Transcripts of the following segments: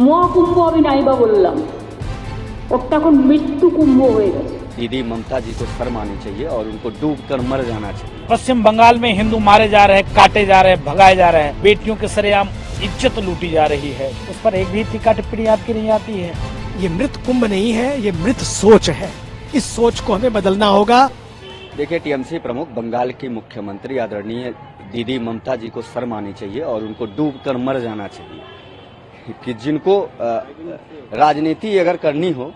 মহাকুম্ভ আমি নাইবা বললাম, ওটা এখন মৃত্যু কুম্ভ হয়ে গেছে। दीदी ममता जी को शर्म आनी चाहिए और उनको डूब कर मर जाना चाहिए। पश्चिम बंगाल में हिंदू मारे जा रहे हैं, काटे जा रहे हैं, भगाए जा रहे हैं, बेटियों के सरेआम इज्जत लूटी जा रही है, उस पर एक भी टीका टिप्पणी आपकी नहीं आती है। ये मृत कुंभ नहीं है, ये मृत सोच है। इस सोच को हमें बदलना होगा। देखिए, टीएमसी प्रमुख बंगाल की मुख्यमंत्री आदरणीय दीदी ममता जी को शर्म आनी चाहिए और उनको डूब कर मर जाना चाहिए। कि जिनको राजनीति अगर करनी हो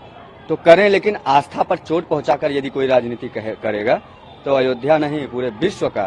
तो करें, लेकिन आस्था पर चोट पहुंचाकर यदि कोई राजनीति करेगा तो अयोध्या नहीं, पूरे विश्व का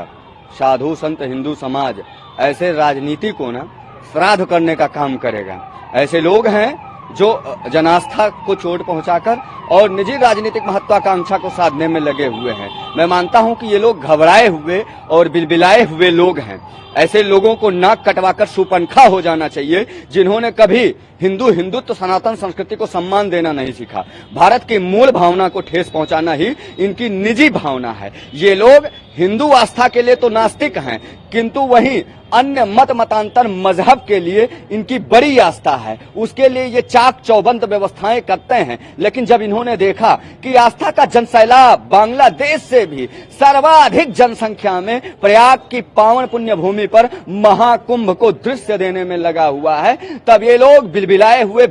साधु संत हिंदू समाज ऐसे राजनीति को ना श्राद्ध करने का काम करेगा। ऐसे लोग हैं जो जनास्था को चोट पहुंचाकर और निजी राजनीतिक महत्वाकांक्षा को साधने में लगे हुए हैं। मैं मानता हूं कि ये लोग घबराए हुए और बिलबिलाए हुए लोग हैं। ऐसे लोगों को नाक कटवाकर सुपनखा हो जाना चाहिए, जिन्होंने कभी हिंदुत्व सनातन संस्कृति को सम्मान देना नहीं सीखा। भारत की मूल भावना को ठेस पहुंचाना ही इनकी निजी भावना है। ये लोग हिंदू आस्था के लिए तो नास्तिक हैं, किंतु वहीं अन्य मतांतर मजहब के लिए इनकी बड़ी आस्था है। उसके लिए ये चाक चौबंद व्यवस्थाएं करते हैं। लेकिन जब इन्होंने देखा कि आस्था का जनसैलाब बांग्लादेश से भी सर्वाधिक जनसंख्या में प्रयाग की पावन पुण्य भूमि पर महाकुंभ को दृश्य देने में लगा हुआ है, तब ये लोग बिलबिलाए हुए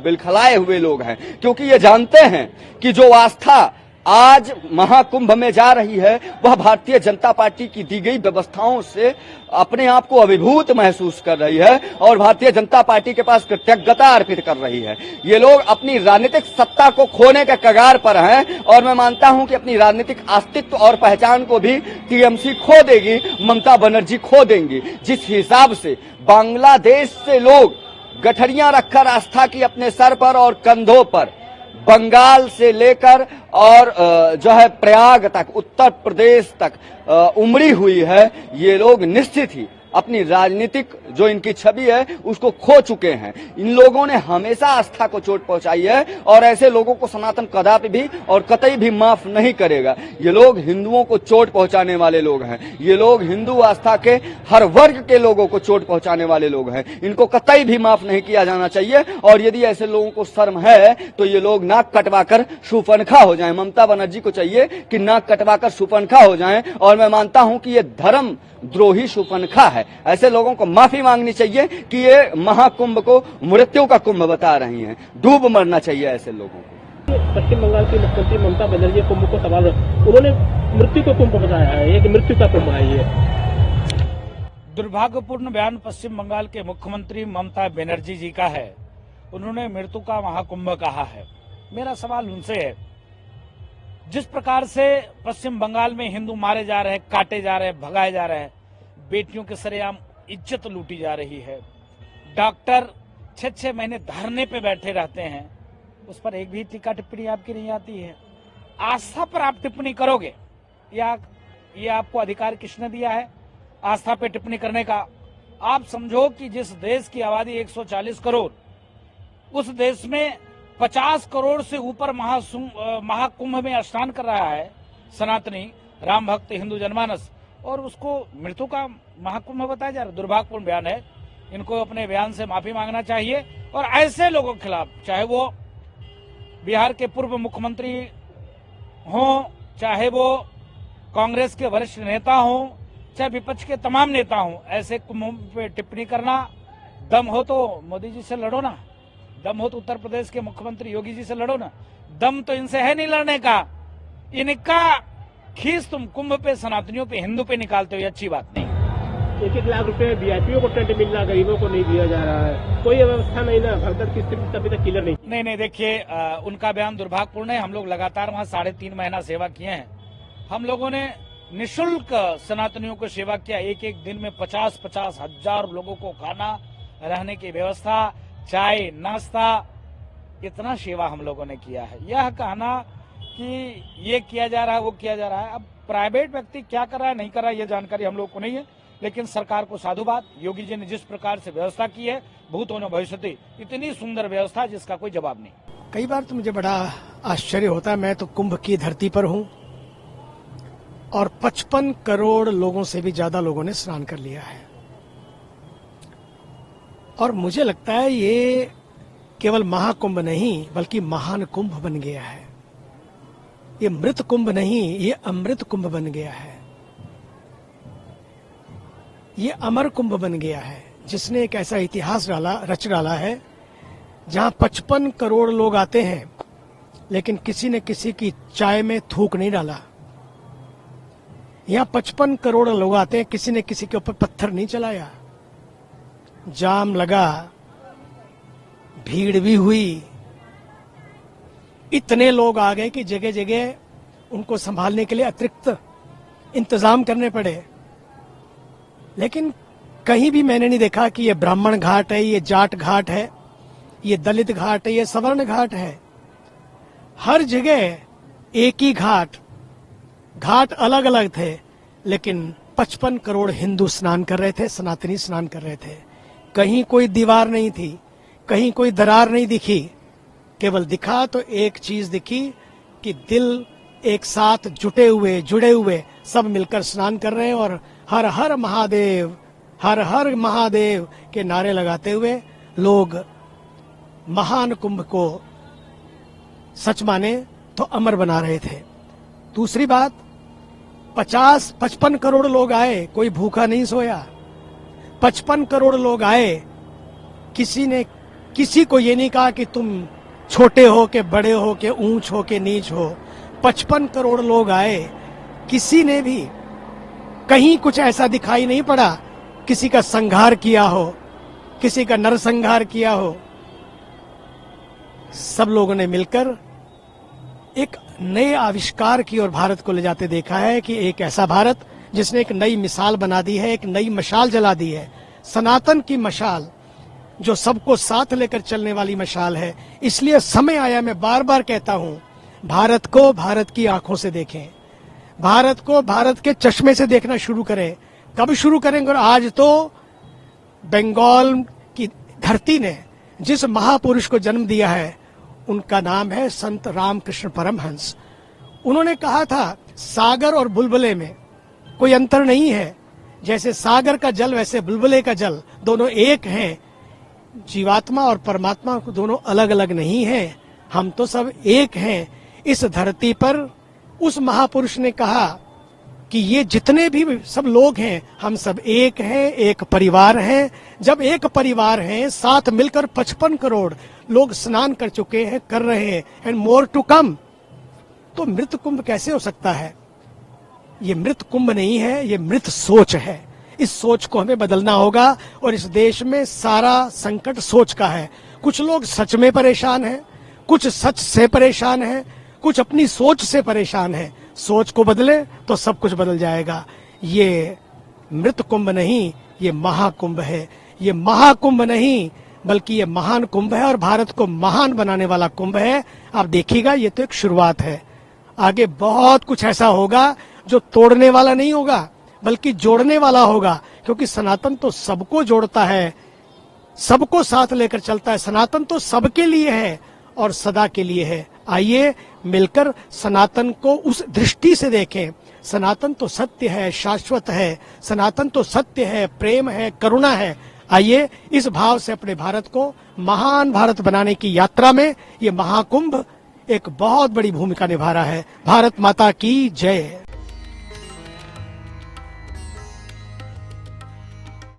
बिलखलाए हुए लोग हैं। क्योंकि ये जानते हैं कि जो आस्था आज महाकुंभ में जा रही है वह भारतीय जनता पार्टी की दी गई व्यवस्थाओं से अपने आप को अभिभूत महसूस कर रही है और भारतीय जनता पार्टी के पास कृतज्ञता अर्पित कर रही है। ये लोग अपनी राजनीतिक सत्ता को खोने के कगार पर हैं और मैं मानता हूं कि अपनी राजनीतिक अस्तित्व और पहचान को भी टीएमसी खो देगी, ममता बनर्जी खो देंगी। जिस हिसाब से बांग्लादेश से लोग गठरियां रखकर आस्था की अपने सर पर और कंधों पर बंगाल से लेकर और जो है प्रयाग तक, उत्तर प्रदेश तक उमड़ी हुई है, ये लोग निश्चित ही अपनी राजनीतिक जो इनकी छवि है उसको खो चुके हैं। इन लोगों ने हमेशा आस्था को चोट पहुंचाई है और ऐसे लोगों को सनातन कदापि भी और कतई भी माफ नहीं करेगा। ये लोग हिंदुओं को चोट पहुंचाने वाले लोग हैं। ये लोग हिंदू आस्था के हर वर्ग के लोगों को चोट पहुंचाने वाले लोग हैं। इनको कतई भी माफ नहीं किया जाना चाहिए और यदि ऐसे लोगों को शर्म है तो ये लोग नाक कटवाकर सुपनखा हो जाएं। ममता बनर्जी को चाहिए कि नाक कटवाकर सुपनखा हो जाएं और मैं मानता हूं कि ये धर्म द्रोही सुपनखा है। ऐसे लोगों को माफी मांगनी चाहिए कि ये महाकुंभ को मृत्यु का कुंभ बता रही हैं। डूब मरना चाहिए ऐसे लोगों को। पश्चिम बंगाल की मुख्यमंत्री ममता बनर्जी कुंभ को सवाल, उन्होंने मृत्यु को कुंभ बताया है, एक मृत्यु का कुंभ है ये। दुर्भाग्यपूर्ण बयान पश्चिम बंगाल के मुख्यमंत्री ममता बनर्जी जी का है। उन्होंने मृत्यु का महाकुंभ कहा है। मेरा सवाल उनसे है, जिस प्रकार से पश्चिम बंगाल में हिंदू मारे जा रहे हैं, काटे जा रहे हैं, भगाए जा रहे हैं, बेटियों के सरेआम इज्जत लूटी जा रही है, डॉक्टर 6-6 महीने धरने पे बैठे रहते हैं, उस पर एक भी टीका टिप्पणी आपकी नहीं आती है। आस्था पर आप टिप्पणी करोगे या ये आपको अधिकार किसने दिया है आस्था पे टिप्पणी करने का? आप समझो कि जिस देश की आबादी 140 करोड़, उस देश में 50 करोड़ से ऊपर महाकुंभ में स्नान कर रहा है सनातनी राम भक्त हिंदू जनमानस, और उसको मृत्यु का महाकुंभ बताया जा रहा है। दुर्भाग्यपूर्ण बयान है। इनको अपने बयान से माफी मांगना चाहिए और ऐसे लोगों के खिलाफ, चाहे वो बिहार के पूर्व मुख्यमंत्री हों, चाहे वो कांग्रेस के वरिष्ठ नेता हों, चाहे विपक्ष के तमाम नेता हों, ऐसे कुंभ पे टिप्पणी करना, दम हो तो मोदी जी से लड़ो ना, दम हो तो उत्तर प्रदेश के मुख्यमंत्री योगी जी से लड़ो ना। दम तो इनसे है नहीं लड़ने का। इनका खीस तुम कुंभ पे, सनातनियों पे, हिंदू पे निकालते हो, ये अच्छी बात नहीं। 1-1 लाख रुपए वीआईपीओ को टेंट मिल रहा, गरीबों को नहीं दिया जा रहा है, कोई व्यवस्था नहीं ना, भगदड़ की स्थिति अभी तक क्लियर नहीं। नहीं, देखिए, उनका बयान दुर्भाग्यपूर्ण है। हम लोग लगातार वहां 3.5 महीना सेवा किए हैं। हम लोगों ने निःशुल्क सनातनियों को सेवा किया। एक दिन में 50-50 हजार लोगों को खाना, रहने की व्यवस्था, चाय, नाश्ता, इतना सेवा हम लोगों ने किया है। यह कहना कि ये किया जा रहा है, वो किया जा रहा है, अब प्राइवेट व्यक्ति क्या कर रहा है, नहीं कर रहा है, ये जानकारी हम लोग को नहीं है, लेकिन सरकार को साधुवाद। योगी जी ने जिस प्रकार से व्यवस्था की है, भूतो न भविष्यति, इतनी सुंदर व्यवस्था जिसका कोई जवाब नहीं। कई बार तो मुझे बड़ा आश्चर्य होता है। मैं तो कुंभ की धरती पर हूं और 55 करोड़ लोगों से भी ज्यादा लोगों ने स्नान कर लिया है। और मुझे लगता है ये केवल महाकुंभ नहीं बल्कि महान कुंभ बन गया है। ये मृत कुंभ नहीं, ये अमृत कुंभ बन गया है। ये अमर कुंभ बन गया है, जिसने एक ऐसा इतिहास रच डाला है जहां 55 करोड़ लोग आते हैं लेकिन किसी ने किसी की चाय में थूक नहीं डाला। यहां 55 करोड़ लोग आते हैं, किसी ने किसी के ऊपर पत्थर नहीं चलाया। जाम लगा, भीड़ भी हुई, इतने लोग आ गए कि जगह जगह उनको संभालने के लिए अतिरिक्त इंतजाम करने पड़े। लेकिन कहीं भी मैंने नहीं देखा कि ये ब्राह्मण घाट है, ये जाट घाट है, ये दलित घाट है, ये सवर्ण घाट है। हर जगह एक ही घाट अलग अलग थे, लेकिन 55 करोड़ हिंदू स्नान कर रहे थे, सनातनी स्नान कर रहे थे। कहीं कोई दीवार नहीं थी, कहीं कोई दरार नहीं दिखी। केवल दिखा तो एक चीज दिखी कि दिल एक साथ जुड़े हुए सब मिलकर स्नान कर रहे हैं और हर हर महादेव के नारे लगाते हुए लोग महान कुंभ को सच माने तो अमर बना रहे थे। दूसरी बात, 55 करोड़ लोग आए, कोई भूखा नहीं सोया। 55 करोड़ लोग आए, किसी ने किसी को ये नहीं कहा कि तुम छोटे हो के बड़े हो के ऊंच हो के नीच हो। 55 करोड़ लोग आए, किसी ने भी कहीं कुछ ऐसा दिखाई नहीं पड़ा किसी का संहार किया हो, किसी का नरसंहार किया हो। सब लोगों ने मिलकर एक नए आविष्कार की ओर भारत को ले जाते देखा है कि एक ऐसा भारत जिसने एक नई मिसाल बना दी है, एक नई मशाल जला दी है, सनातन की मशाल, जो सबको साथ लेकर चलने वाली मशाल है। इसलिए समय आया, मैं बार बार कहता हूं, भारत को भारत की आंखों से देखें, भारत को भारत के चश्मे से देखना शुरू करें। कब शुरू करेंगे? और आज तो बंगाल की धरती ने जिस महापुरुष को जन्म दिया है उनका नाम है संत रामकृष्ण परमहंस। उन्होंने कहा था सागर और बुलबुले में कोई अंतर नहीं है, जैसे सागर का जल वैसे बुलबुले का जल, दोनों एक हैं। जीवात्मा और परमात्मा को दोनों अलग अलग नहीं हैं, हम तो सब एक हैं इस धरती पर। उस महापुरुष ने कहा कि ये जितने भी सब लोग हैं हम सब एक हैं, एक परिवार हैं। जब एक परिवार हैं, साथ मिलकर 55 करोड़ लोग स्नान कर चुके हैं, कर रहे हैं, एंड मोर टू कम, तो मृत कुंभ कैसे हो सकता है? ये मृत कुंभ नहीं है, ये मृत सोच है। इस सोच को हमें बदलना होगा और इस देश में सारा संकट सोच का है। कुछ लोग सच में परेशान हैं, कुछ सच से परेशान हैं, कुछ अपनी सोच से परेशान हैं। सोच को बदले तो सब कुछ बदल जाएगा। ये मृत कुंभ नहीं, ये महाकुंभ है। ये महाकुंभ नहीं बल्कि ये महान कुंभ है और भारत को महान बनाने वाला कुंभ है। आप देखिएगा, ये तो एक शुरुआत है, आगे बहुत कुछ ऐसा होगा जो तोड़ने वाला नहीं होगा बल्कि जोड़ने वाला होगा, क्योंकि सनातन तो सबको जोड़ता है, सबको साथ लेकर चलता है। सनातन तो सबके लिए है और सदा के लिए है। आइए मिलकर सनातन को उस दृष्टि से देखें। सनातन तो सत्य है, शाश्वत है, सनातन तो सत्य है, प्रेम है, करुणा है। आइए इस भाव से अपने भारत को महान भारत बनाने की यात्रा में ये महाकुंभ एक बहुत बड़ी भूमिका निभा रहा है। भारत माता की जय।